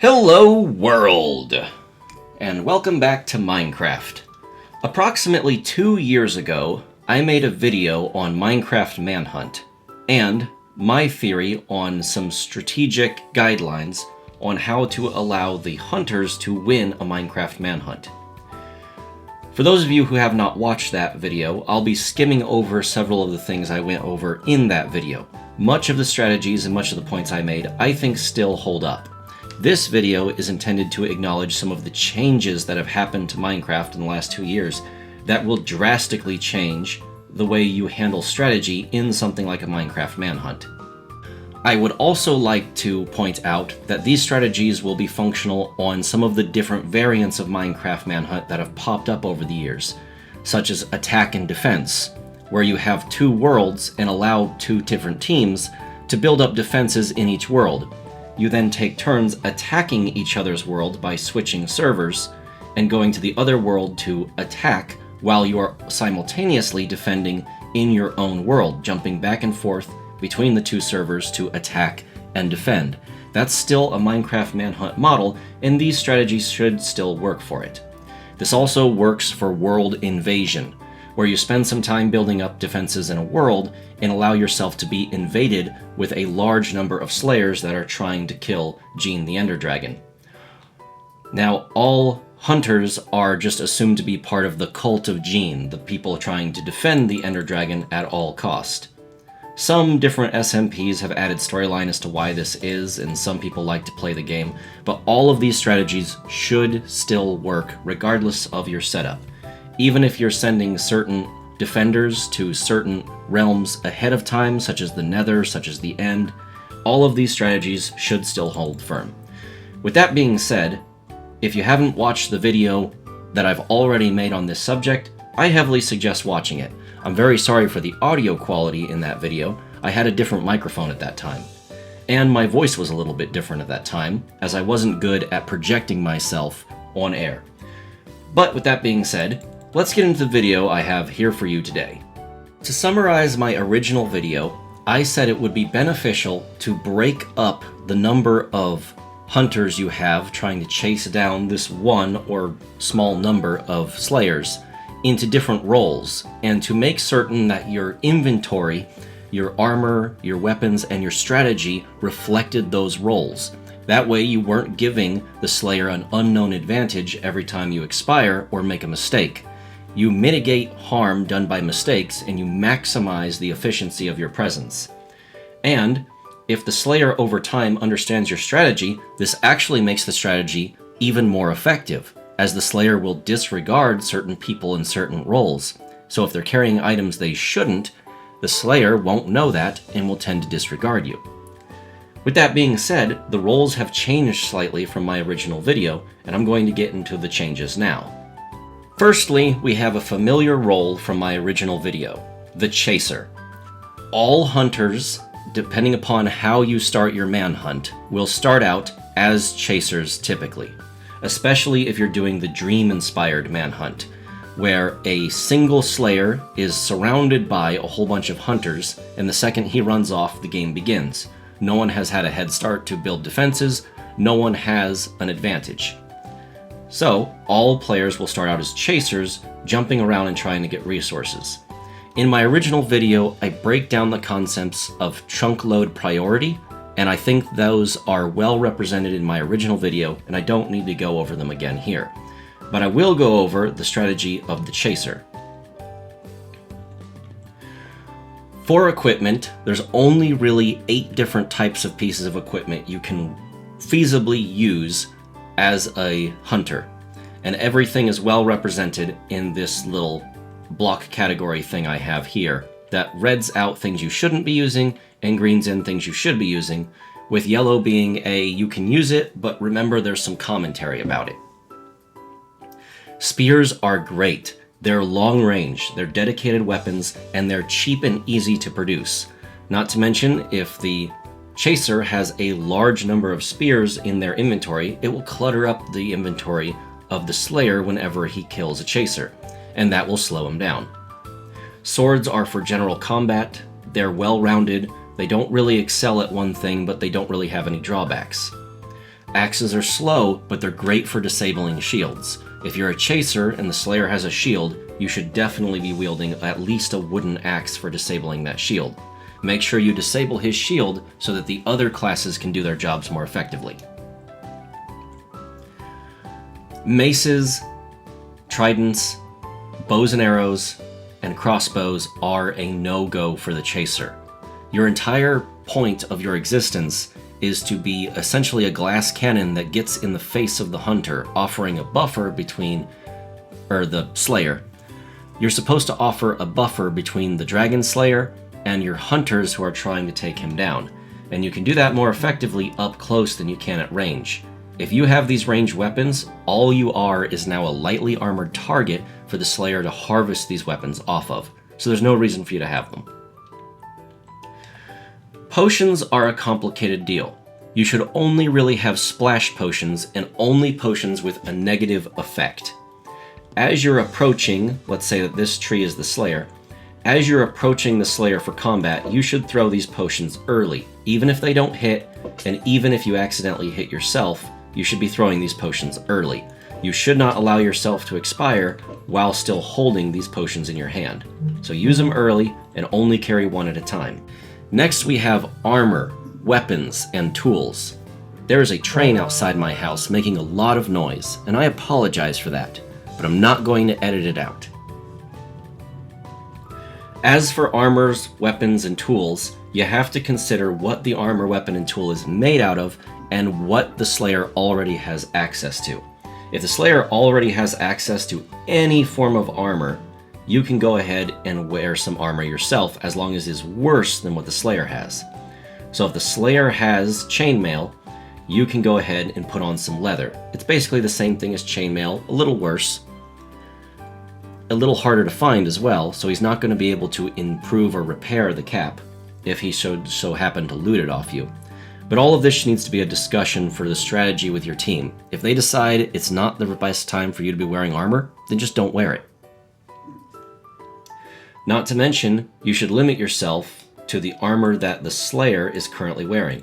Hello world, and welcome back to Minecraft. Approximately 2 years ago, I made a video on Minecraft Manhunt, and my theory on some strategic guidelines on how to allow the hunters to win a Minecraft Manhunt. For those of you who have not watched that video, I'll be skimming over several of the things I went over in that video. Much of the strategies and much of the points I made, I think still hold up. This video is intended to acknowledge some of the changes that have happened to Minecraft in the last 2 years that will drastically change the way you handle strategy in something like a Minecraft Manhunt. I would also like to point out that these strategies will be functional on some of the different variants of Minecraft Manhunt that have popped up over the years, such as attack and defense, where you have 2 worlds and allow 2 different teams to build up defenses in each world. You then take turns attacking each other's world by switching servers and going to the other world to attack while you are simultaneously defending in your own world, jumping back and forth between the 2 servers to attack and defend. That's still a Minecraft Manhunt model, and these strategies should still work for it. This also works for world invasion, where you spend some time building up defenses in a world and allow yourself to be invaded with a large number of slayers that are trying to kill Gene the Ender Dragon. Now, all hunters are just assumed to be part of the cult of Gene, the people trying to defend the Ender Dragon at all cost. Some different SMPs have added storyline as to why this is, and some people like to play the game, but all of these strategies should still work regardless of your setup. Even if you're sending certain defenders to certain realms ahead of time, such as the Nether, such as the End, all of these strategies should still hold firm. With that being said, if you haven't watched the video that I've already made on this subject, I heavily suggest watching it. I'm very sorry for the audio quality in that video. I had a different microphone at that time. And my voice was a little bit different at that time, as I wasn't good at projecting myself on air. But with that being said, let's get into the video I have here for you today. To summarize my original video, I said it would be beneficial to break up the number of hunters you have trying to chase down this one or small number of slayers into different roles, and to make certain that your inventory, your armor, your weapons, and your strategy reflected those roles. That way you weren't giving the slayer an unknown advantage every time you expire or make a mistake. You mitigate harm done by mistakes, and you maximize the efficiency of your presence. And if the Slayer over time understands your strategy, this actually makes the strategy even more effective, as the Slayer will disregard certain people in certain roles. So if they're carrying items they shouldn't, the Slayer won't know that and will tend to disregard you. With that being said, the roles have changed slightly from my original video, and I'm going to get into the changes now. Firstly, we have a familiar role from my original video, the Chaser. All hunters, depending upon how you start your manhunt, will start out as chasers typically, especially if you're doing the dream-inspired manhunt, where a single slayer is surrounded by a whole bunch of hunters, and the second he runs off, the game begins. No one has had a head start to build defenses, no one has an advantage. So, all players will start out as chasers, jumping around and trying to get resources. In my original video, I break down the concepts of chunk load priority, and I think those are well represented in my original video, and I don't need to go over them again here. But I will go over the strategy of the chaser. For equipment, there's only really 8 different types of pieces of equipment you can feasibly use as a hunter, and everything is well represented in this little block category thing I have here that reds out things you shouldn't be using and greens in things you should be using, with yellow being you can use it, but remember there's some commentary about it. Spears are great. They're long range, they're dedicated weapons, and they're cheap and easy to produce. Not to mention, if the Chaser has a large number of spears in their inventory, it will clutter up the inventory of the Slayer whenever he kills a Chaser, and that will slow him down. Swords are for general combat, they're well-rounded, they don't really excel at one thing, but they don't really have any drawbacks. Axes are slow, but they're great for disabling shields. If you're a chaser and the Slayer has a shield, you should definitely be wielding at least a wooden axe for disabling that shield. Make sure you disable his shield so that the other classes can do their jobs more effectively. Maces, tridents, bows and arrows, and crossbows are a no-go for the chaser. Your entire point of your existence is to be essentially a glass cannon that gets in the face of the hunter, offering a buffer between, or the slayer. You're supposed to offer a buffer between the dragon slayer and your hunters who are trying to take him down, and you can do that more effectively up close than you can at range. If you have these ranged weapons, all you are is now a lightly armored target for the slayer to harvest these weapons off of, so there's no reason for you to have them. Potions are a complicated deal. You should only really have splash potions and only potions with a negative effect. As you're approaching, let's say that this tree is the Slayer, as you're approaching the Slayer for combat, you should throw these potions early. Even if they don't hit, and even if you accidentally hit yourself, you should be throwing these potions early. You should not allow yourself to expire while still holding these potions in your hand. So use them early and only carry one at a time. Next we have armor, weapons, and tools. There is a train outside my house making a lot of noise, and I apologize for that, but I'm not going to edit it out. As for armors, weapons, and tools, you have to consider what the armor, weapon, and tool is made out of and what the Slayer already has access to. If the Slayer already has access to any form of armor, you can go ahead and wear some armor yourself as long as it's worse than what the Slayer has. So if the Slayer has chainmail, you can go ahead and put on some leather. It's basically the same thing as chainmail, a little worse. A little harder to find as well, so he's not going to be able to improve or repair the cap if he should so happen to loot it off you. But all of this needs to be a discussion for the strategy with your team. If they decide it's not the best time for you to be wearing armor, then just don't wear it. Not to mention, you should limit yourself to the armor that the Slayer is currently wearing.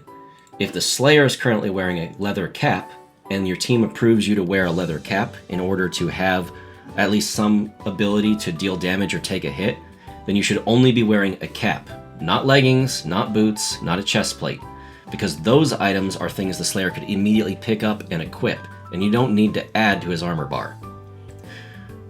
If the Slayer is currently wearing a leather cap, and your team approves you to wear a leather cap in order to have at least some ability to deal damage or take a hit, then you should only be wearing a cap. Not leggings, not boots, not a chest plate. Because those items are things the Slayer could immediately pick up and equip, and you don't need to add to his armor bar.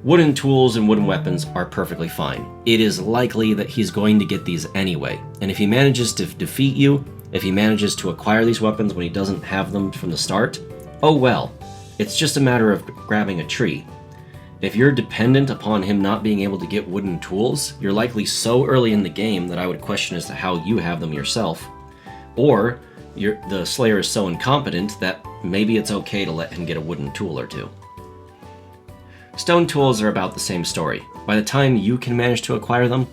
Wooden tools and wooden weapons are perfectly fine. It is likely that he's going to get these anyway, and if he manages to defeat you, if he manages to acquire these weapons when he doesn't have them from the start, oh well, it's just a matter of grabbing a tree. If you're dependent upon him not being able to get wooden tools, you're likely so early in the game that I would question as to how you have them yourself. Or the Slayer is so incompetent that maybe it's okay to let him get a wooden tool or two. Stone tools are about the same story. By the time you can manage to acquire them,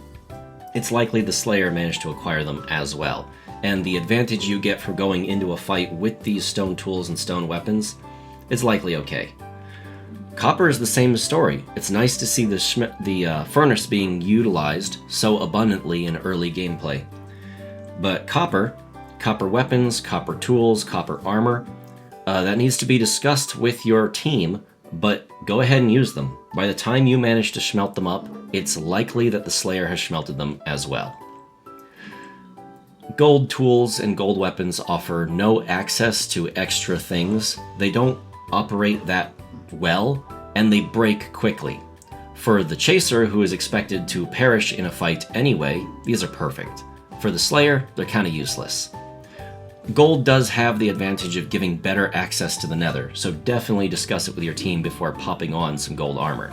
it's likely the Slayer managed to acquire them as well. And the advantage you get for going into a fight with these stone tools and stone weapons is likely okay. Copper is the same story. It's nice to see the furnace being utilized so abundantly in early gameplay. But copper weapons, copper tools, copper armor, that needs to be discussed with your team, but go ahead and use them. By the time you manage to smelt them up, it's likely that the Slayer has smelted them as well. Gold tools and gold weapons offer no access to extra things. They don't operate that well, and they break quickly. For the Chaser, who is expected to perish in a fight anyway, these are perfect. For the Slayer, they're kinda useless. Gold does have the advantage of giving better access to the Nether, so definitely discuss it with your team before popping on some gold armor.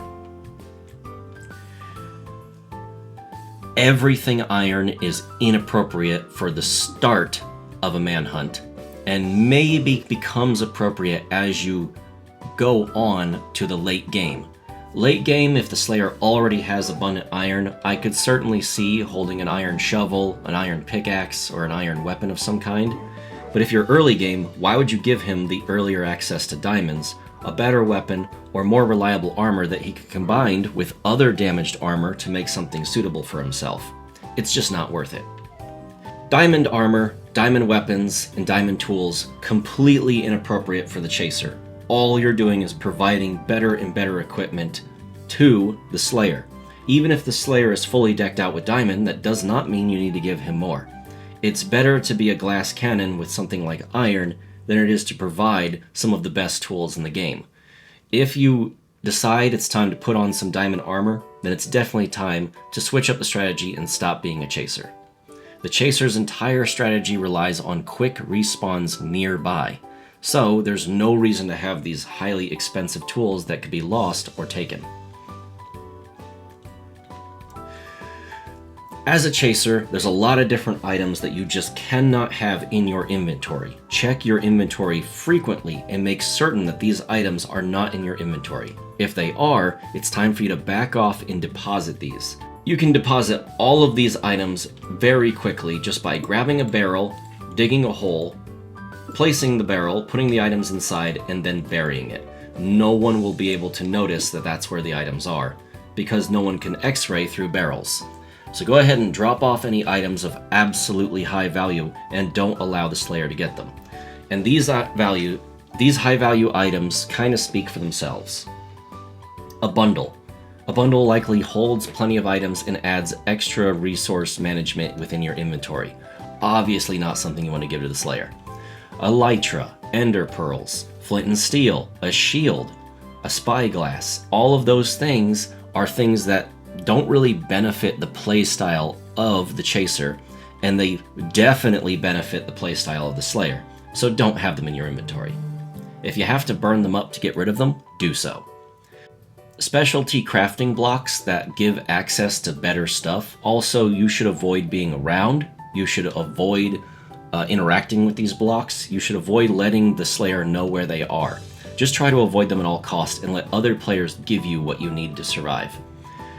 Everything iron is inappropriate for the start of a manhunt, and maybe becomes appropriate as you go on to the late game. Late game, if the Slayer already has abundant iron, I could certainly see holding an iron shovel, an iron pickaxe, or an iron weapon of some kind. But if you're early game, why would you give him the earlier access to diamonds, a better weapon, or more reliable armor that he could combine with other damaged armor to make something suitable for himself? It's just not worth it. Diamond armor diamond weapons and diamond tools completely inappropriate for the Chaser. All you're doing is providing better and better equipment to the Slayer. Even if the Slayer is fully decked out with diamond, that does not mean you need to give him more. It's better to be a glass cannon with something like iron than it is to provide some of the best tools in the game. If you decide it's time to put on some diamond armor, then it's definitely time to switch up the strategy and stop being a Chaser. The Chaser's entire strategy relies on quick respawns nearby, so there's no reason to have these highly expensive tools that could be lost or taken. As a Chaser, there's a lot of different items that you just cannot have in your inventory. Check your inventory frequently and make certain that these items are not in your inventory. If they are, it's time for you to back off and deposit these. You can deposit all of these items very quickly just by grabbing a barrel, digging a hole, placing the barrel, putting the items inside, and then burying it. No one will be able to notice that that's where the items are, because no one can X-ray through barrels. So go ahead and drop off any items of absolutely high value and don't allow the Slayer to get them. And these high value items kind of speak for themselves. A bundle. A bundle likely holds plenty of items and adds extra resource management within your inventory. Obviously not something you want to give to the Slayer. A Elytra, ender pearls, flint and steel, a shield, a spyglass. All of those things are things that don't really benefit the playstyle of the Chaser, and they definitely benefit the playstyle of the Slayer, so don't have them in your inventory. If you have to burn them up to get rid of them, do so. Specialty crafting blocks that give access to better stuff, also you should avoid being around, you should avoid interacting with these blocks, you should avoid letting the Slayer know where they are. Just try to avoid them at all costs and let other players give you what you need to survive.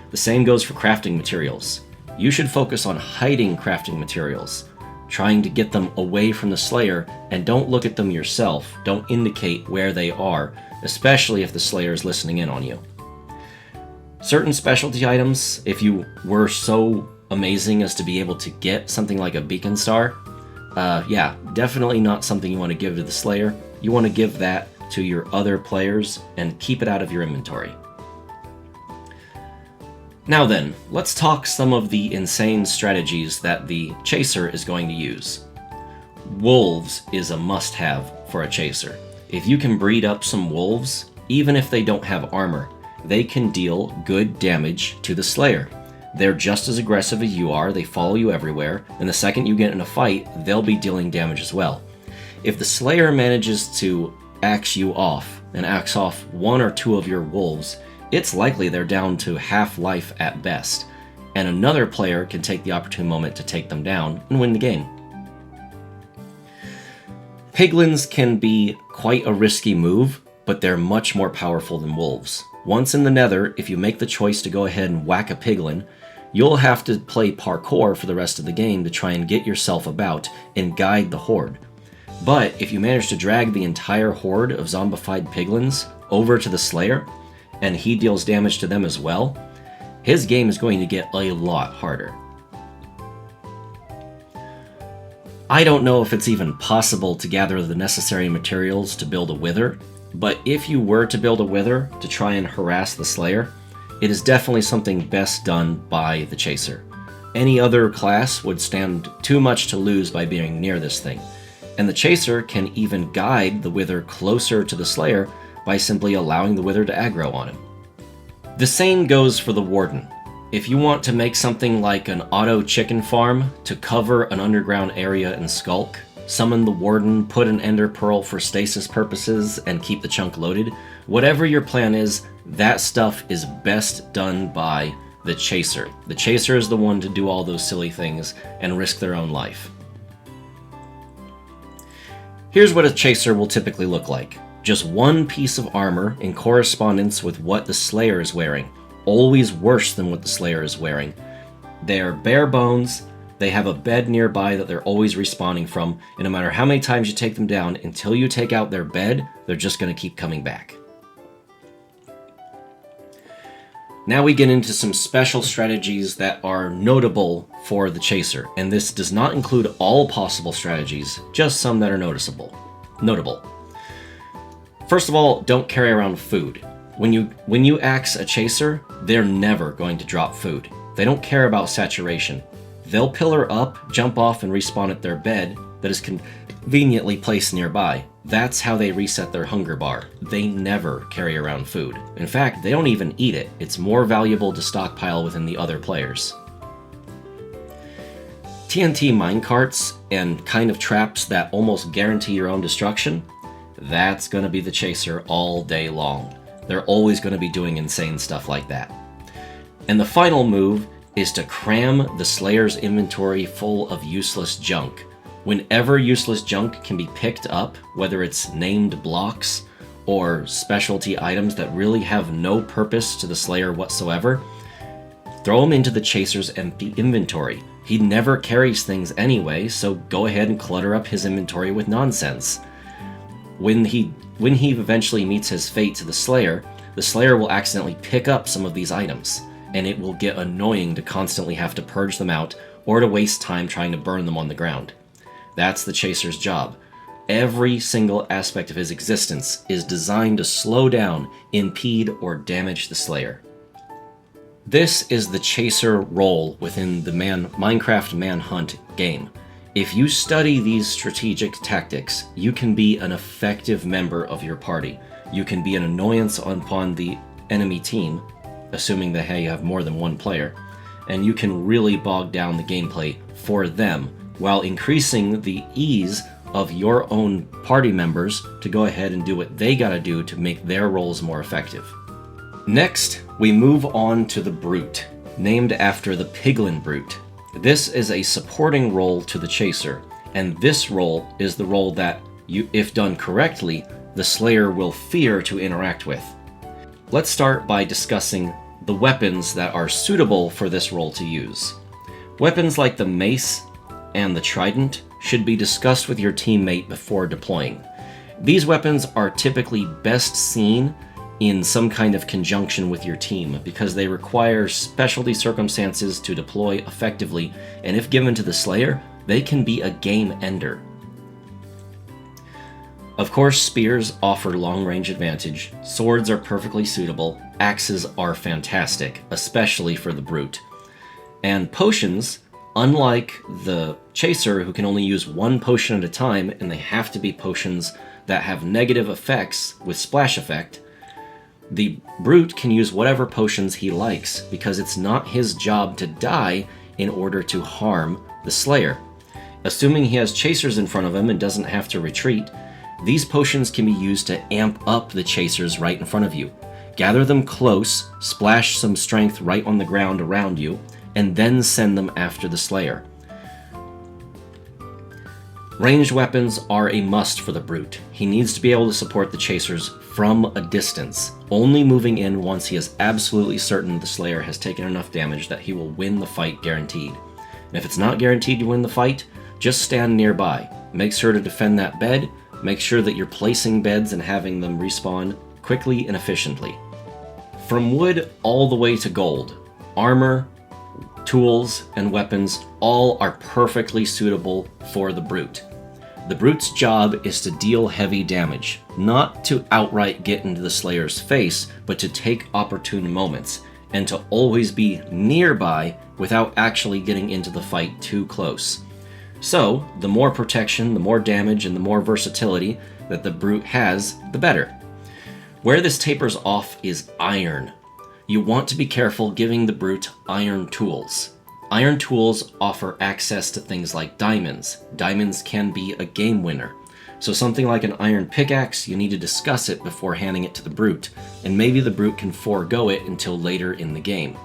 The same goes for crafting materials. You should focus on hiding crafting materials, trying to get them away from the Slayer, and don't look at them yourself. Don't indicate where they are, especially if the Slayer is listening in on you. Certain specialty items, if you were so amazing as to be able to get something like a beacon star, yeah, definitely not something you want to give to the Slayer. You want to give that to your other players and keep it out of your inventory. Now then, let's talk some of the insane strategies that the Chaser is going to use. Wolves is a must-have for a Chaser. If you can breed up some wolves, even if they don't have armor, they can deal good damage to the Slayer. They're just as aggressive as you are, they follow you everywhere, and the second you get in a fight, they'll be dealing damage as well. If the Slayer manages to axe you off, and axe off one or two of your wolves, it's likely they're down to half life at best, and another player can take the opportune moment to take them down and win the game. Piglins can be quite a risky move, but they're much more powerful than wolves. Once in the Nether, if you make the choice to go ahead and whack a piglin, you'll have to play parkour for the rest of the game to try and get yourself about and guide the horde. But if you manage to drag the entire horde of zombified piglins over to the Slayer, and he deals damage to them as well, his game is going to get a lot harder. I don't know if it's even possible to gather the necessary materials to build a wither, but if you were to build a wither to try and harass the Slayer, it is definitely something best done by the Chaser. Any other class would stand too much to lose by being near this thing, and the Chaser can even guide the wither closer to the Slayer by simply allowing the wither to aggro on him. The same goes for the Warden. If you want to make something like an auto chicken farm to cover an underground area and skulk, summon the Warden, put an ender pearl for stasis purposes, and keep the chunk loaded, whatever your plan is, that stuff is best done by the Chaser. The Chaser is the one to do all those silly things and risk their own life. Here's what a Chaser will typically look like. Just one piece of armor in correspondence with what the Slayer is wearing, always worse than what the Slayer is wearing. They're bare bones, they have a bed nearby that they're always respawning from, and no matter how many times you take them down, until you take out their bed, they're just going to keep coming back. Now we get into some special strategies that are notable for the Chaser, and this does not include all possible strategies, just some that are notable. First of all, don't carry around food. When you axe a Chaser, they're never going to drop food. They don't care about saturation. They'll pillar up, jump off, and respawn at their bed that is conveniently placed nearby. That's how they reset their hunger bar. They never carry around food. In fact, they don't even eat it. It's more valuable to stockpile within the other players. TNT minecarts and kind of traps that almost guarantee your own destruction, that's going to be the Chaser all day long. They're always going to be doing insane stuff like that. And the final move is to cram the Slayer's inventory full of useless junk. Whenever useless junk can be picked up, whether it's named blocks or specialty items that really have no purpose to the Slayer whatsoever, throw them into the Chaser's empty inventory. He never carries things anyway, so go ahead and clutter up his inventory with nonsense. When he eventually meets his fate to the Slayer will accidentally pick up some of these items, and it will get annoying to constantly have to purge them out or to waste time trying to burn them on the ground. That's the Chaser's job. Every single aspect of his existence is designed to slow down, impede, or damage the Slayer. This is the Chaser role within the Minecraft Manhunt game. If you study these strategic tactics, you can be an effective member of your party. You can be an annoyance upon the enemy team, assuming that hey, you have more than one player, and you can really bog down the gameplay for them while increasing the ease of your own party members to go ahead and do what they gotta do to make their roles more effective. Next, we move on to the Brute, named after the Piglin Brute. This is a supporting role to the Chaser, and this role is the role that, if done correctly, the Slayer will fear to interact with. Let's start by discussing the weapons that are suitable for this role to use. Weapons like the mace and the trident should be discussed with your teammate before deploying. These weapons are typically best seen in some kind of conjunction with your team because they require specialty circumstances to deploy effectively, and if given to the Slayer, they can be a game ender. Of course, spears offer long-range advantage, swords are perfectly suitable, axes are fantastic, especially for the Brute. And potions, unlike the Chaser who can only use one potion at a time, and they have to be potions that have negative effects with splash effect, the Brute can use whatever potions he likes because it's not his job to die in order to harm the Slayer. Assuming he has Chasers in front of him and doesn't have to retreat, these potions can be used to amp up the Chasers right in front of you. Gather them close, splash some strength right on the ground around you, and then send them after the Slayer. Ranged weapons are a must for the Brute. He needs to be able to support the Chasers from a distance, only moving in once he is absolutely certain the Slayer has taken enough damage that he will win the fight guaranteed. And if it's not guaranteed to win the fight, just stand nearby. Make sure to defend that bed, make sure that you're placing beds and having them respawn quickly and efficiently. From wood all the way to gold, armor, tools, and weapons all are perfectly suitable for the Brute. The Brute's job is to deal heavy damage, not to outright get into the Slayer's face, but to take opportune moments, and to always be nearby without actually getting into the fight too close. So, the more protection, the more damage, and the more versatility that the Brute has, the better. Where this tapers off is iron. You want to be careful giving the Brute iron tools. Iron tools offer access to things like diamonds. Diamonds can be a game winner. So something like an iron pickaxe, you need to discuss it before handing it to the Brute, and maybe the Brute can forego it until later in the game.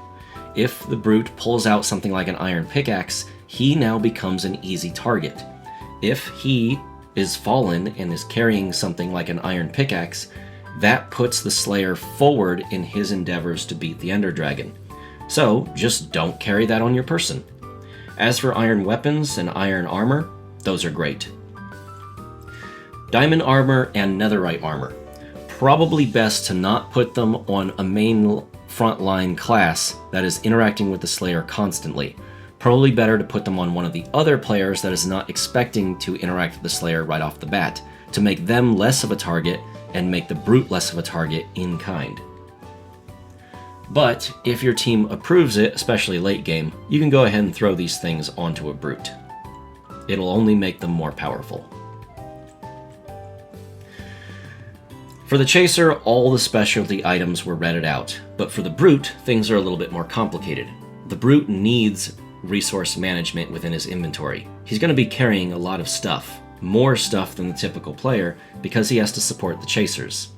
If the Brute pulls out something like an iron pickaxe, he now becomes an easy target. If he is fallen and is carrying something like an iron pickaxe, that puts the Slayer forward in his endeavors to beat the Ender Dragon. So, just don't carry that on your person. As for iron weapons and iron armor, those are great. Diamond armor and netherite armor. Probably best to not put them on a main frontline class that is interacting with the Slayer constantly. Probably better to put them on one of the other players that is not expecting to interact with the Slayer right off the bat, to make them less of a target and make the Brute less of a target in kind. But if your team approves it, especially late game, you can go ahead and throw these things onto a Brute. It'll only make them more powerful. For the Chaser, all the specialty items were redded out, but for the Brute, things are a little bit more complicated. The Brute needs resource management within his inventory. He's going to be carrying a lot of stuff, more stuff than the typical player, because he has to support the Chasers.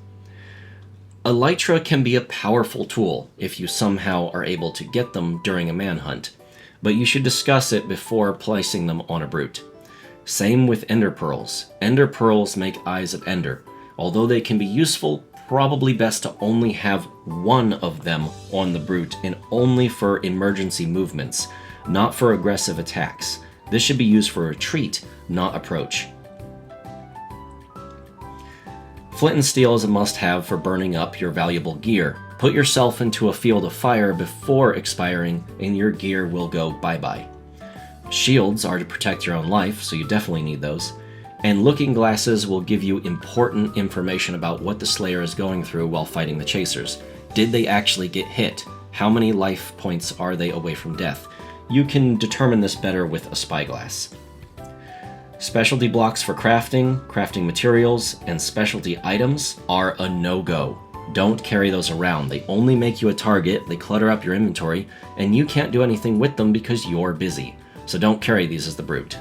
Elytra can be a powerful tool if you somehow are able to get them during a manhunt, but you should discuss it before placing them on a Brute. Same with Ender Pearls. Ender Pearls make Eyes of Ender. Although they can be useful, probably best to only have one of them on the Brute and only for emergency movements, not for aggressive attacks. This should be used for retreat, not approach. Flint and Steel is a must-have for burning up your valuable gear. Put yourself into a field of fire before expiring and your gear will go bye-bye. Shields are to protect your own life, so you definitely need those. And looking glasses will give you important information about what the Slayer is going through while fighting the Chasers. Did they actually get hit? How many life points are they away from death? You can determine this better with a spyglass. Specialty blocks for crafting materials, and specialty items are a no-go. Don't carry those around. They only make you a target, they clutter up your inventory, and you can't do anything with them because you're busy. So don't carry these as the Brute.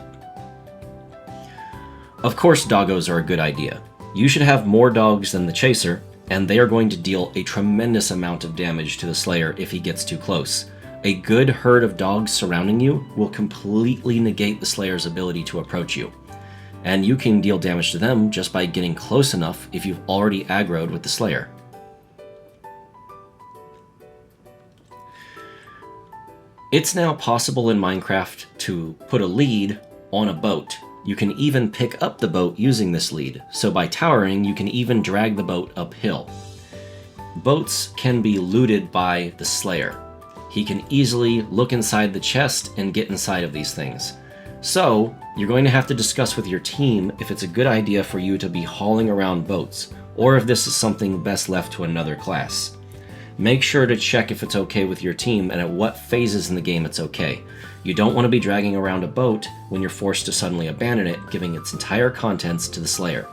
Of course, doggos are a good idea. You should have more dogs than the Chaser, and they are going to deal a tremendous amount of damage to the Slayer if he gets too close. A good herd of dogs surrounding you will completely negate the Slayer's ability to approach you. And you can deal damage to them just by getting close enough if you've already aggroed with the Slayer. It's now possible in Minecraft to put a lead on a boat. You can even pick up the boat using this lead, so by towering you can even drag the boat uphill. Boats can be looted by the Slayer. He can easily look inside the chest and get inside of these things. So, you're going to have to discuss with your team if it's a good idea for you to be hauling around boats, or if this is something best left to another class. Make sure to check if it's okay with your team and at what phases in the game it's okay. You don't want to be dragging around a boat when you're forced to suddenly abandon it, giving its entire contents to the Slayer.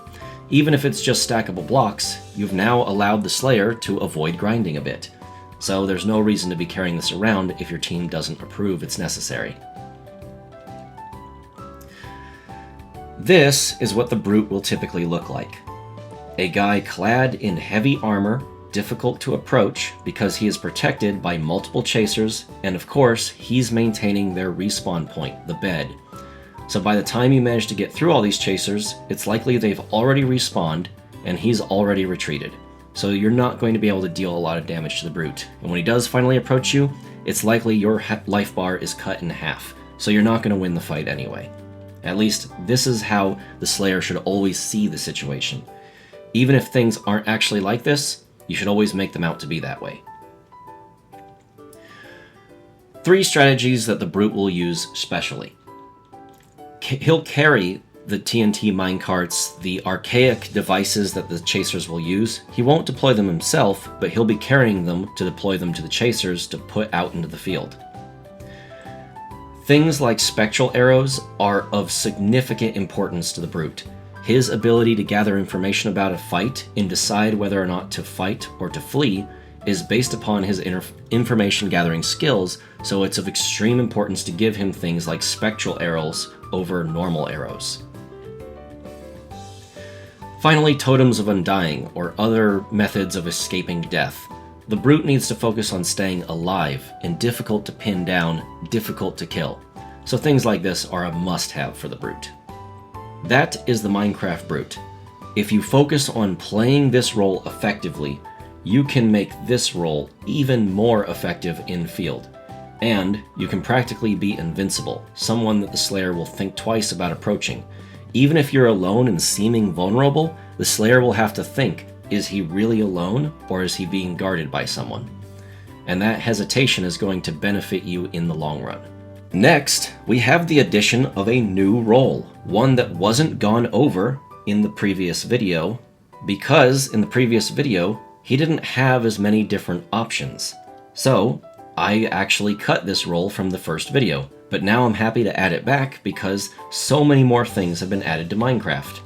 Even if it's just stackable blocks, you've now allowed the Slayer to avoid grinding a bit. So there's no reason to be carrying this around if your team doesn't approve it's necessary. This is what the Brute will typically look like. A guy clad in heavy armor, difficult to approach because he is protected by multiple Chasers, and of course, he's maintaining their respawn point, the bed. So by the time you manage to get through all these Chasers, it's likely they've already respawned, and he's already retreated. So you're not going to be able to deal a lot of damage to the Brute. And when he does finally approach you, it's likely your life bar is cut in half, so you're not going to win the fight anyway. At least, this is how the Slayer should always see the situation. Even if things aren't actually like this, you should always make them out to be that way. 3 strategies that the Brute will use specially. He'll carry the TNT minecarts, the archaic devices that the Chasers will use. He won't deploy them himself, but he'll be carrying them to deploy them to the Chasers to put out into the field. Things like spectral arrows are of significant importance to the Brute. His ability to gather information about a fight and decide whether or not to fight or to flee is based upon his information gathering skills, so it's of extreme importance to give him things like spectral arrows over normal arrows. Finally, totems of undying, or other methods of escaping death. The Brute needs to focus on staying alive and difficult to pin down, difficult to kill. So things like this are a must-have for the Brute. That is the Minecraft Brute. If you focus on playing this role effectively, you can make this role even more effective in field. And you can practically be invincible, someone that the Slayer will think twice about approaching. Even if you're alone and seeming vulnerable, the Slayer will have to think, is he really alone, or is he being guarded by someone? and that hesitation is going to benefit you in the long run. Next, we have the addition of a new role, one that wasn't gone over in the previous video, because in the previous video, he didn't have as many different options. So, I actually cut this role from the first video, but now I'm happy to add it back because so many more things have been added to Minecraft.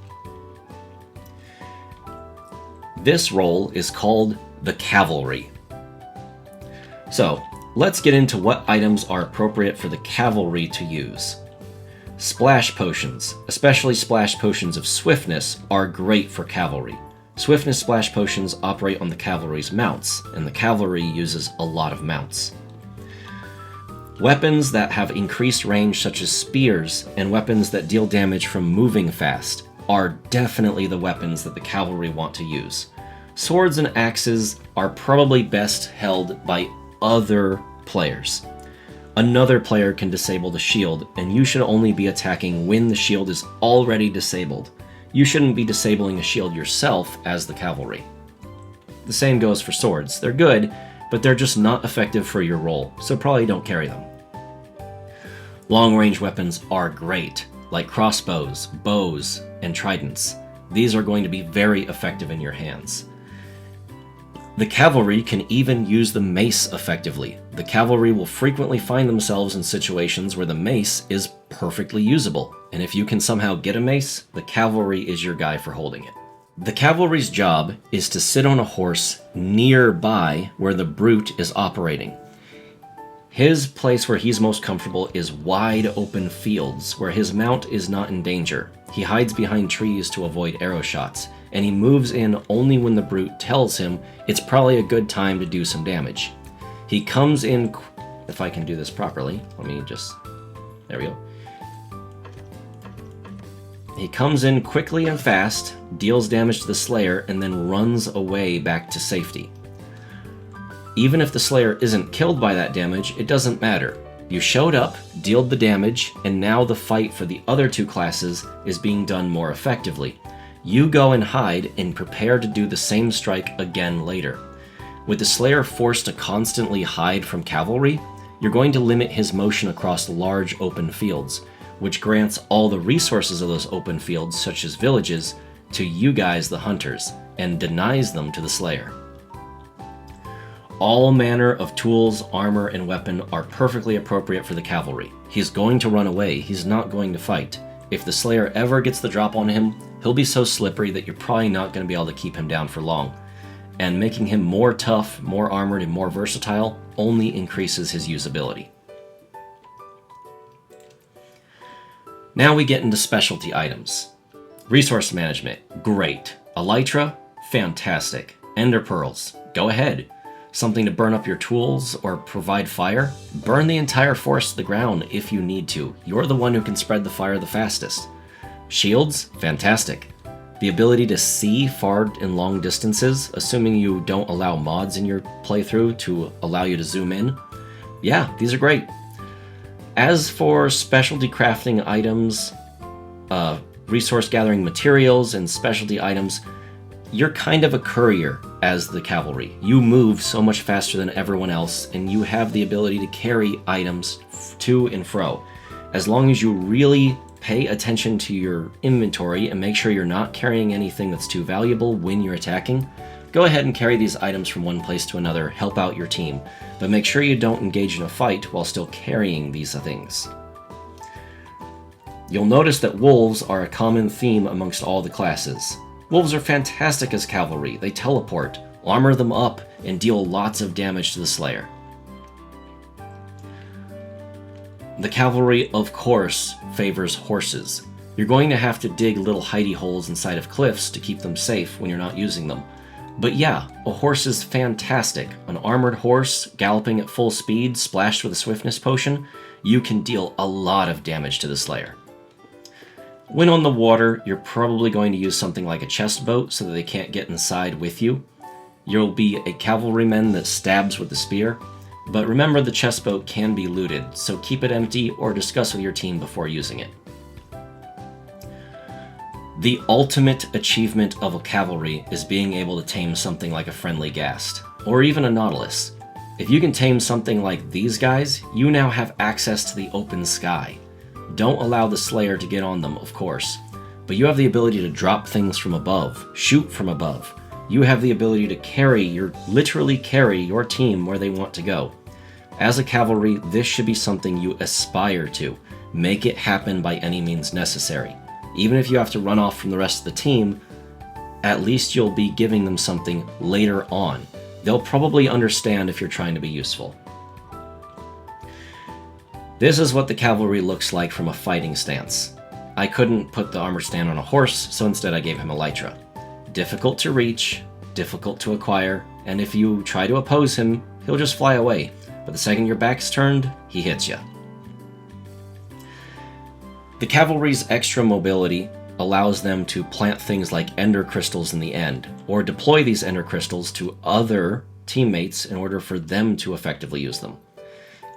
This role is called the Cavalry. So, let's get into what items are appropriate for the Cavalry to use. Splash potions, especially splash potions of swiftness, are great for Cavalry. Swiftness splash potions operate on the Cavalry's mounts, and the Cavalry uses a lot of mounts. Weapons that have increased range, such as spears, and weapons that deal damage from moving fast, are definitely the weapons that the Cavalry want to use. Swords and axes are probably best held by other players. Another player can disable the shield, and you should only be attacking when the shield is already disabled. You shouldn't be disabling a shield yourself as the Cavalry. The same goes for swords. They're good, but they're just not effective for your role, so probably don't carry them. Long-range weapons are great, like crossbows, bows, and tridents. These are going to be very effective in your hands. The Cavalry can even use the mace effectively. The Cavalry will frequently find themselves in situations where the mace is perfectly usable, and if you can somehow get a mace, the Cavalry is your guy for holding it. The Cavalry's job is to sit on a horse nearby where the brute is operating. His place where he's most comfortable is wide open fields where his mount is not in danger. He hides behind trees to avoid arrow shots, and he moves in only when the brute tells him it's probably a good time to do some damage. He comes in, if I can do this properly, there we go. He comes in quickly and fast, deals damage to the Slayer, and then runs away back to safety. Even if the Slayer isn't killed by that damage, it doesn't matter. You showed up, dealt the damage, and now the fight for the other two classes is being done more effectively. You go and hide and prepare to do the same strike again later. With the Slayer forced to constantly hide from Cavalry, you're going to limit his motion across large open fields, which grants all the resources of those open fields, such as villages, to you guys, the hunters, and denies them to the Slayer. All manner of tools, armor, and weapon are perfectly appropriate for the Cavalry. He's going to run away, he's not going to fight. If the Slayer ever gets the drop on him, he'll be so slippery that you're probably not going to be able to keep him down for long. And making him more tough, more armored, and more versatile only increases his usability. Now we get into specialty items. Resource management, great. Elytra, fantastic. Ender pearls, go ahead. Something to burn up your tools or provide fire? Burn the entire forest to the ground if you need to. You're the one who can spread the fire the fastest. Shields, fantastic. The ability to see far and long distances, assuming you don't allow mods in your playthrough to allow you to zoom in. Yeah, these are great. As for specialty crafting items, resource gathering materials, and specialty items, you're kind of a courier as the Cavalry. You move so much faster than everyone else, and you have the ability to carry items to and fro. As long as you really pay attention to your inventory and make sure you're not carrying anything that's too valuable when you're attacking, go ahead and carry these items from one place to another, help out your team, but make sure you don't engage in a fight while still carrying these things. You'll notice that wolves are a common theme amongst all the classes. Wolves are fantastic as Cavalry. They teleport, armor them up, and deal lots of damage to the Slayer. The Cavalry, of course, favors horses. You're going to have to dig little hidey holes inside of cliffs to keep them safe when you're not using them. But yeah, a horse is fantastic. An armored horse, galloping at full speed, splashed with a swiftness potion, you can deal a lot of damage to the Slayer. When on the water, you're probably going to use something like a chest boat so that they can't get inside with you. You'll be a cavalryman that stabs with the spear, but remember the chest boat can be looted, so keep it empty or discuss with your team before using it. The ultimate achievement of a cavalry is being able to tame something like a friendly ghast, or even a nautilus. If you can tame something like these guys, you now have access to the open sky. Don't allow the Slayer to get on them, of course, but you have the ability to drop things from above, shoot from above. You have the ability to literally carry your team where they want to go. As a cavalry, this should be something you aspire to. Make it happen by any means necessary. Even if you have to run off from the rest of the team, at least you'll be giving them something later on. They'll probably understand if you're trying to be useful. This is what the cavalry looks like from a fighting stance. I couldn't put the armor stand on a horse, so instead I gave him elytra. Difficult to reach, difficult to acquire, and if you try to oppose him, he'll just fly away. But the second your back's turned, he hits you. The cavalry's extra mobility allows them to plant things like ender crystals in the end, or deploy these ender crystals to other teammates in order for them to effectively use them.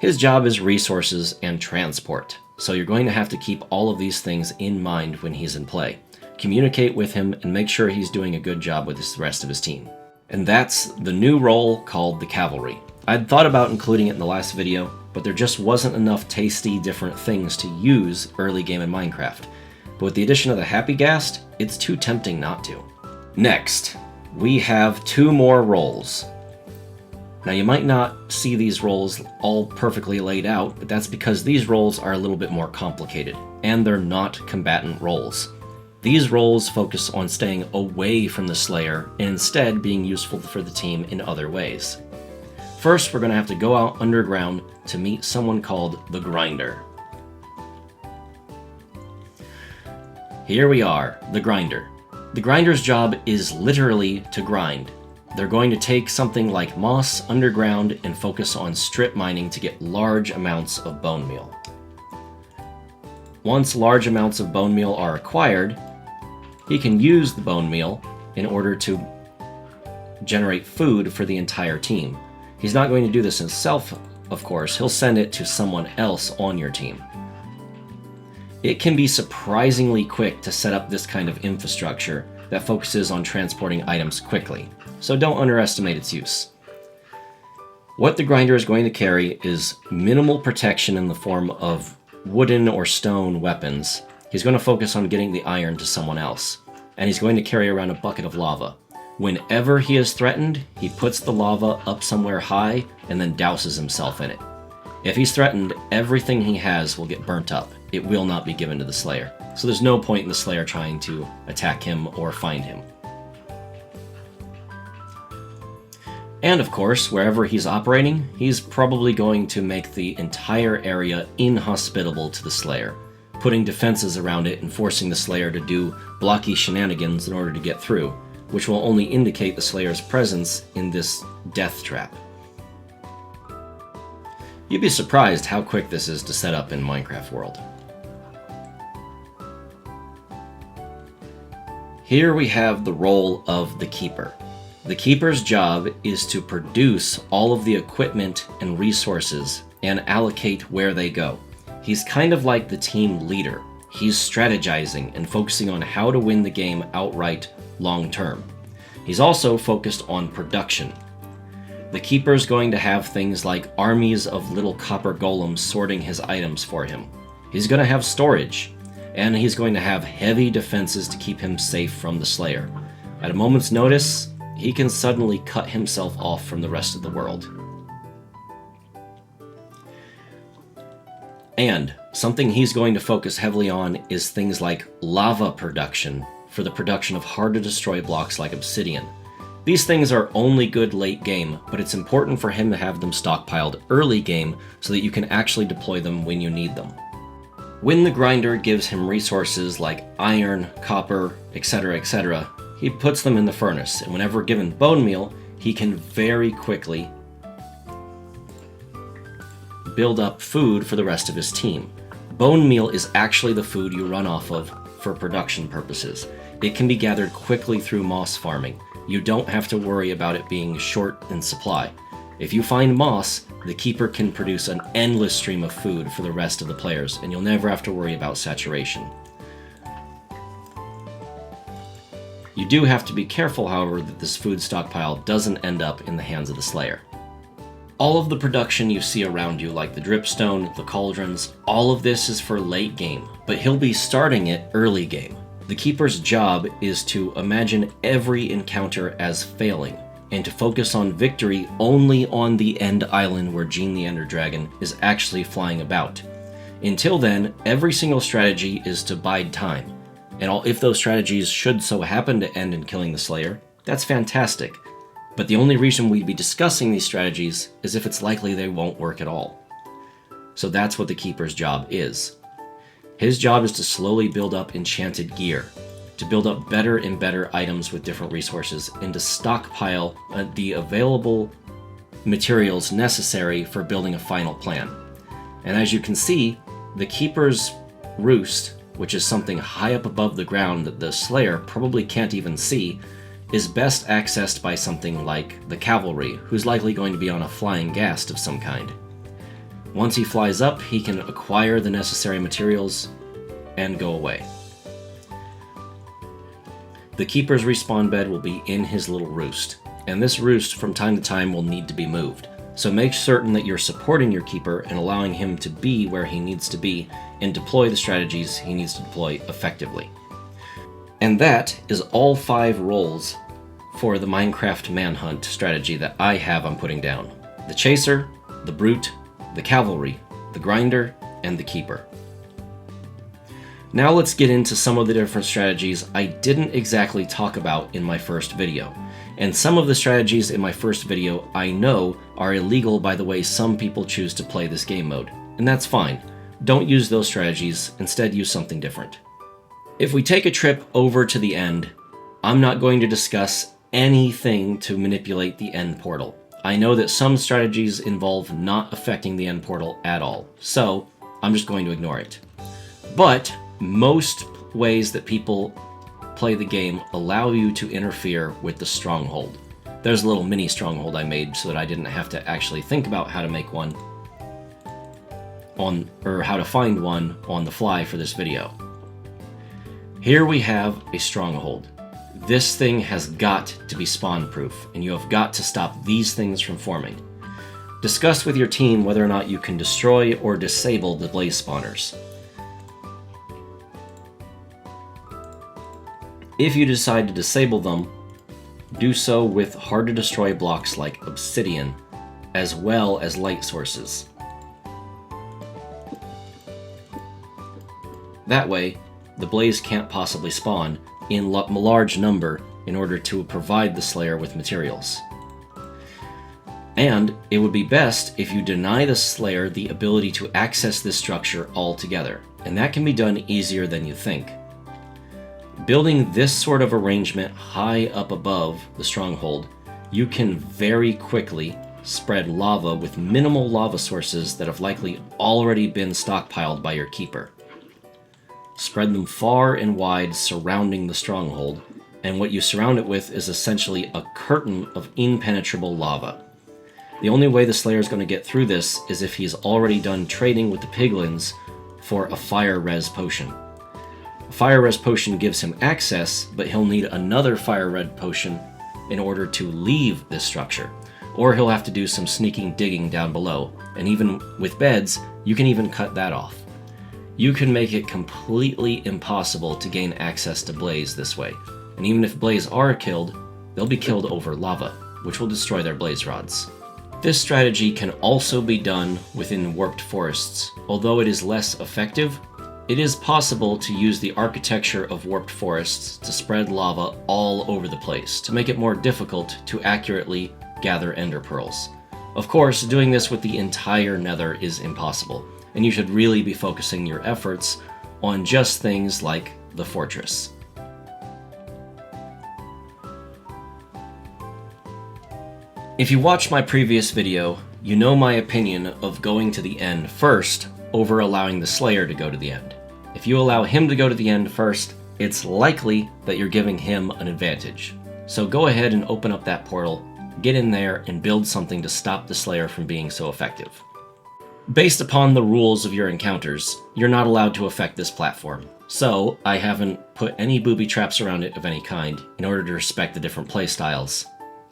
His job is resources and transport, so you're going to have to keep all of these things in mind when he's in play. Communicate with him and make sure he's doing a good job with the rest of his team. And that's the new role called the cavalry. I'd thought about including it in the last video, but there just wasn't enough tasty different things to use early game in Minecraft. But with the addition of the Happy Ghast, it's too tempting not to. Next, we have 2 more roles. Now you might not see these roles all perfectly laid out, but that's because these roles are a little bit more complicated, and they're not combatant roles. These roles focus on staying away from the Slayer and instead being useful for the team in other ways. First, we're going to have to go out underground to meet someone called the Grinder. Here we are, the Grinder. The Grinder's job is literally to grind. They're going to take something like moss underground and focus on strip mining to get large amounts of bone meal. Once large amounts of bone meal are acquired, he can use the bone meal in order to generate food for the entire team. He's not going to do this himself, of course. He'll send it to someone else on your team. It can be surprisingly quick to set up this kind of infrastructure that focuses on transporting items quickly, so don't underestimate its use. What the Grinder is going to carry is minimal protection in the form of wooden or stone weapons. He's going to focus on getting the iron to someone else, and he's going to carry around a bucket of lava. Whenever he is threatened, he puts the lava up somewhere high and then douses himself in it. If he's threatened, everything he has will get burnt up. It will not be given to the Slayer. So there's no point in the Slayer trying to attack him or find him. And of course, wherever he's operating, he's probably going to make the entire area inhospitable to the Slayer, putting defenses around it and forcing the Slayer to do blocky shenanigans in order to get through, which will only indicate the Slayer's presence in this death trap. You'd be surprised how quick this is to set up in Minecraft World. Here we have the role of the Keeper. The Keeper's job is to produce all of the equipment and resources and allocate where they go. He's kind of like the team leader. He's strategizing and focusing on how to win the game outright long term. He's also focused on production. The Keeper's going to have things like armies of little copper golems sorting his items for him. He's going to have storage, and he's going to have heavy defenses to keep him safe from the Slayer. At a moment's notice, he can suddenly cut himself off from the rest of the world. And something he's going to focus heavily on is things like lava production for the production of hard-to-destroy blocks like obsidian. These things are only good late game, but it's important for him to have them stockpiled early game so that you can actually deploy them when you need them. When the Grinder gives him resources like iron, copper, etc., he puts them in the furnace, and whenever given bone meal, he can very quickly build up food for the rest of his team. Bone meal is actually the food you run off of for production purposes. It can be gathered quickly through moss farming. You don't have to worry about it being short in supply. If you find moss, the Keeper can produce an endless stream of food for the rest of the players, and you'll never have to worry about saturation. You do have to be careful, however, that this food stockpile doesn't end up in the hands of the Slayer. All of the production you see around you, like the dripstone, the cauldrons, all of this is for late game, but he'll be starting it early game. The Keeper's job is to imagine every encounter as failing, and to focus on victory only on the end island where Gene the Ender Dragon is actually flying about. Until then, every single strategy is to bide time, and if those strategies should so happen to end in killing the Slayer, that's fantastic. But the only reason we'd be discussing these strategies is if it's likely they won't work at all. So that's what the Keeper's job is. His job is to slowly build up enchanted gear, to build up better and better items with different resources, and to stockpile the available materials necessary for building a final plan. And as you can see, the Keeper's roost, which is something high up above the ground that the Slayer probably can't even see, is best accessed by something like the cavalry, who's likely going to be on a flying ghast of some kind. Once he flies up, he can acquire the necessary materials and go away. The Keeper's respawn bed will be in his little roost, and this roost from time to time will need to be moved. So make certain that you're supporting your Keeper and allowing him to be where he needs to be and deploy the strategies he needs to deploy effectively. And that is all 5 roles for the Minecraft Manhunt strategy that I have I'm putting down. The Chaser, the Brute, the Cavalry, the Grinder, and the Keeper. Now let's get into some of the different strategies I didn't exactly talk about in my first video. And some of the strategies in my first video I know are illegal by the way some people choose to play this game mode. And that's fine. Don't use those strategies, instead use something different. If we take a trip over to the end, I'm not going to discuss anything to manipulate the end portal. I know that some strategies involve not affecting the end portal at all, so I'm just going to ignore it. But most ways that people play the game allow you to interfere with the stronghold. There's a little mini stronghold I made so that I didn't have to actually think about how to make one or how to find one on the fly for this video. Here we have a stronghold. This thing has got to be spawn-proof, and you have got to stop these things from forming. Discuss with your team whether or not you can destroy or disable the blaze spawners. If you decide to disable them, do so with hard-to-destroy blocks like obsidian, as well as light sources. That way, the blaze can't possibly spawn in large number in order to provide the Slayer with materials. And it would be best if you deny the Slayer the ability to access this structure altogether, and that can be done easier than you think. Building this sort of arrangement high up above the stronghold, you can very quickly spread lava with minimal lava sources that have likely already been stockpiled by your Keeper. Spread them far and wide surrounding the stronghold, and what you surround it with is essentially a curtain of impenetrable lava. The only way the Slayer is going to get through this is if he's already done trading with the piglins for a fire res potion. A fire res potion gives him access, but he'll need another fire red potion in order to leave this structure, or he'll have to do some sneaking digging down below, and even with beds, you can even cut that off. You can make it completely impossible to gain access to Blaze this way, and even if Blaze are killed, they'll be killed over lava, which will destroy their blaze rods. This strategy can also be done within warped forests. Although it is less effective, it is possible to use the architecture of warped forests to spread lava all over the place, to make it more difficult to accurately gather ender pearls. Of course, doing this with the entire nether is impossible, and you should really be focusing your efforts on just things like the fortress. If you watched my previous video, you know my opinion of going to the end first over allowing the Slayer to go to the end. If you allow him to go to the end first, it's likely that you're giving him an advantage. So go ahead and open up that portal, get in there, and build something to stop the Slayer from being so effective. Based upon the rules of your encounters, you're not allowed to affect this platform. So I haven't put any booby traps around it of any kind in order to respect the different playstyles.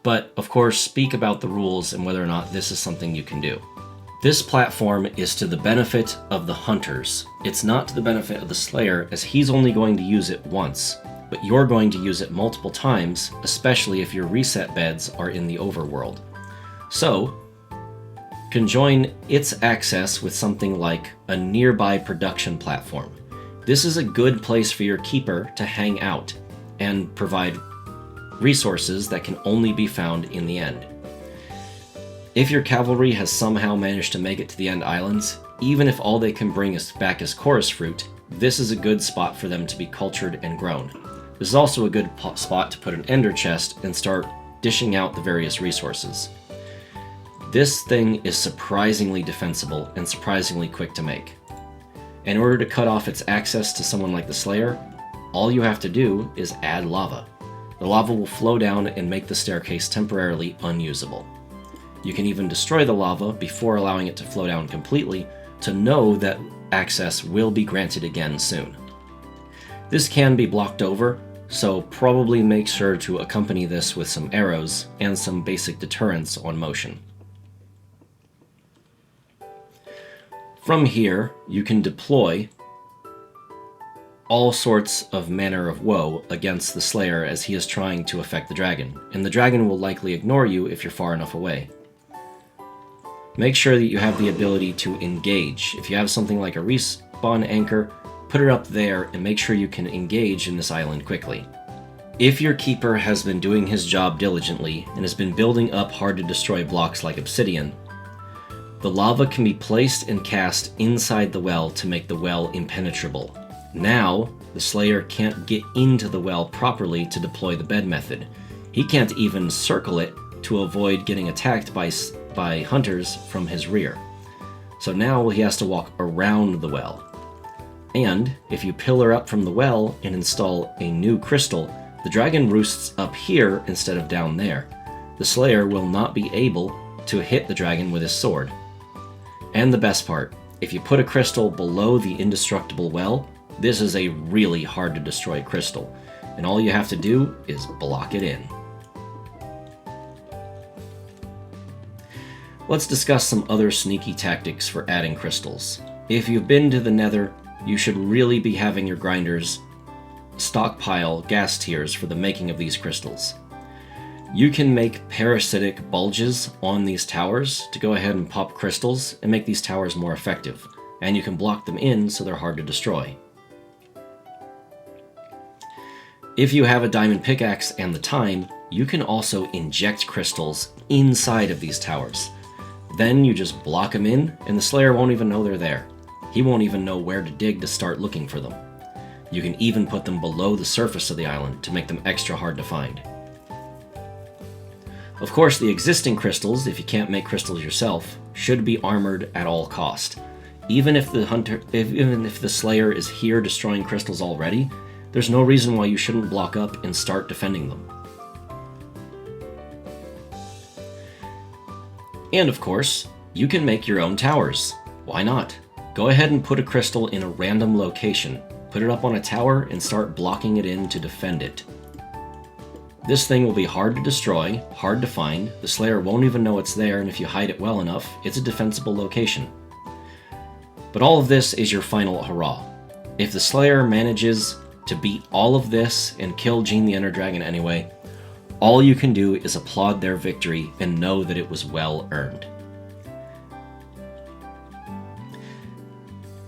but of course speak about the rules and whether or not this is something you can do. This platform is to the benefit of the hunters. It's not to the benefit of the slayer, as he's only going to use it once, but you're going to use it multiple times, especially if your reset beds are in the overworld. So, conjoin its access with something like a nearby production platform. This is a good place for your keeper to hang out and provide resources that can only be found in the end. If your cavalry has somehow managed to make it to the End Islands, even if all they can bring is back is chorus fruit, this is a good spot for them to be cultured and grown. This is also a good spot to put an ender chest and start dishing out the various resources. This thing is surprisingly defensible and surprisingly quick to make. In order to cut off its access to someone like the Slayer, all you have to do is add lava. The lava will flow down and make the staircase temporarily unusable. You can even destroy the lava before allowing it to flow down completely to know that access will be granted again soon. This can be blocked over, so probably make sure to accompany this with some arrows and some basic deterrents on motion. From here, you can deploy all sorts of manner of woe against the Slayer as he is trying to affect the dragon, and the dragon will likely ignore you if you're far enough away. Make sure that you have the ability to engage. If you have something like a respawn anchor, put it up there and make sure you can engage in this island quickly. If your keeper has been doing his job diligently and has been building up hard to destroy blocks like obsidian, the lava can be placed and cast inside the well to make the well impenetrable. Now, the Slayer can't get into the well properly to deploy the bed method. He can't even circle it to avoid getting attacked by hunters from his rear. So now he has to walk around the well. And if you pillar up from the well and install a new crystal, the dragon roosts up here instead of down there. The Slayer will not be able to hit the dragon with his sword. And the best part, if you put a crystal below the indestructible well, this is a really hard to destroy crystal, and all you have to do is block it in. Let's discuss some other sneaky tactics for adding crystals. If you've been to the Nether, you should really be having your grinders stockpile gas tiers for the making of these crystals. You can make parasitic bulges on these towers to go ahead and pop crystals and make these towers more effective, and you can block them in so they're hard to destroy. If you have a diamond pickaxe and the time, you can also inject crystals inside of these towers. Then you just block them in, and the Slayer won't even know they're there. He won't even know where to dig to start looking for them. You can even put them below the surface of the island to make them extra hard to find. Of course, the existing crystals, if you can't make crystals yourself, should be armored at all cost. Even if the Slayer is here destroying crystals already, there's no reason why you shouldn't block up and start defending them. And of course, you can make your own towers. Why not? Go ahead and put a crystal in a random location, put it up on a tower, and start blocking it in to defend it. This thing will be hard to destroy, hard to find, the Slayer won't even know it's there, and if you hide it well enough, it's a defensible location. But all of this is your final hurrah. If the Slayer manages to beat all of this and kill Gene the Ender Dragon anyway, all you can do is applaud their victory and know that it was well earned.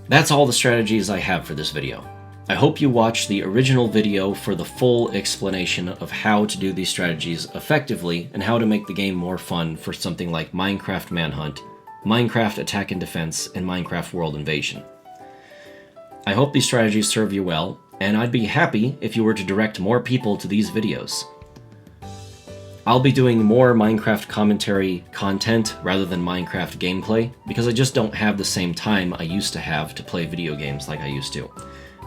That's all the strategies I have for this video. I hope you watch the original video for the full explanation of how to do these strategies effectively and how to make the game more fun for something like Minecraft Manhunt, Minecraft Attack and Defense, and Minecraft World Invasion. I hope these strategies serve you well, and I'd be happy if you were to direct more people to these videos. I'll be doing more Minecraft commentary content rather than Minecraft gameplay, because I just don't have the same time I used to have to play video games like I used to.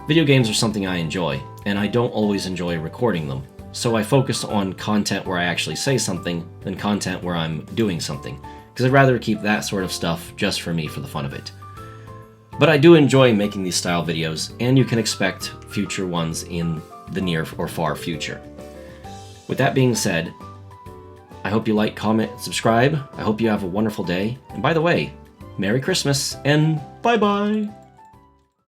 Video games are something I enjoy, and I don't always enjoy recording them, so I focus on content where I actually say something than content where I'm doing something, because I'd rather keep that sort of stuff just for me for the fun of it. But I do enjoy making these style videos, and you can expect future ones in the near or far future. With that being said, I hope you like, comment, subscribe. I hope you have a wonderful day. And by the way, Merry Christmas and bye-bye!